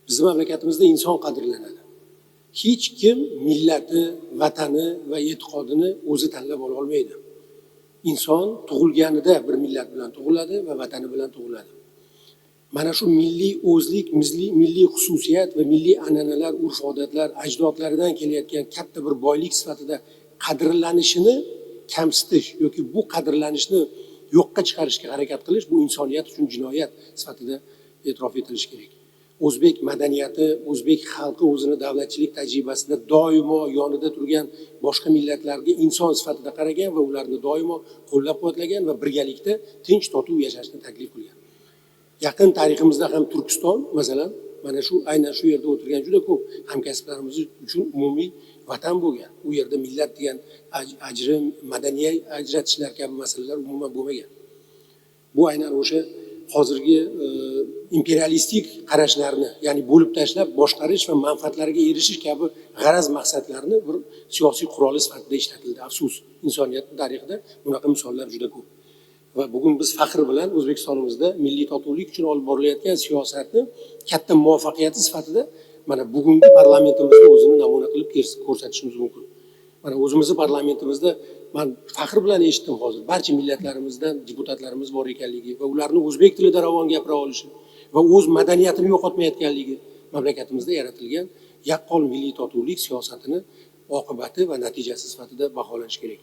Bizim mamlakatimizda inson qadrlanadi. Hech kim millati, vatani va e'tiqodini o'zi tanlab ola olmaydi. Inson tug'ilganida bir millat bilan tug'iladi va vatani bilan tug'iladi. Mana shu milliy o'zlik, milliy xususiyat va milliy an'analar, urf-odatlar ajdodlaridan kelayotgan katta bir boylik sifatida qadrlanishini kamsitish yoki bu qadrlanishni yo'qqa chiqarishga harakat qilish bu insoniyat uchun jinoyat sifatida e'tirof etilishi kerak. O'zbek madaniyati, o'zbek xalqi o'zini davlatchilik tajribasida doimo yonida turgan boshqa millatlarga inson sifatida qaragan va ularni doimo qo'llab-quvvatlagan va birgalikda tinch totuv yashashni taklif qilgan. Yaqin tariximizda ham Turkiston, masalan, mana shu aynan shu yerda o'tirgan juda ko'p hamkasblarimiz uchun umumiy vatan bo'lgan. U yerda millat degan ajrim, madaniyat ajratishlar kabi masalalar umuman bo'lmagan. Bu aynan o'sha hozirgi imperialistik qarashlarni, ya'ni bo'lib tashlab boshqarish va manfaatlarga erishish kabi g'araz maqsadlarni bir siyosiy quroli sifatida ishlatildi. Afsus, insoniyat tarixida bunaqa misollar juda ko'p. Va bugun biz faxr bilan O'zbekistonimizda milliy totuvlik uchun olib borilayotgan siyosatni katta muvaffaqiyati sifatida mana bugungi parlamentimizda o'zini namuna qilib ko'rsatishimiz mumkin. Mana o'zimizni parlamentimizda men faxr bilan eshitdim hozir barcha millatlarimizdan deputatlarimiz bor ekanligi va ularni o'zbek tilida ravon gapira olishi va o'z madaniyatini yo'qotmayotganligi mamlakatimizda yaratilgan yaqqol milliy totuvlik siyosatini oqibati va natijasi sifatida baholanishi kerak.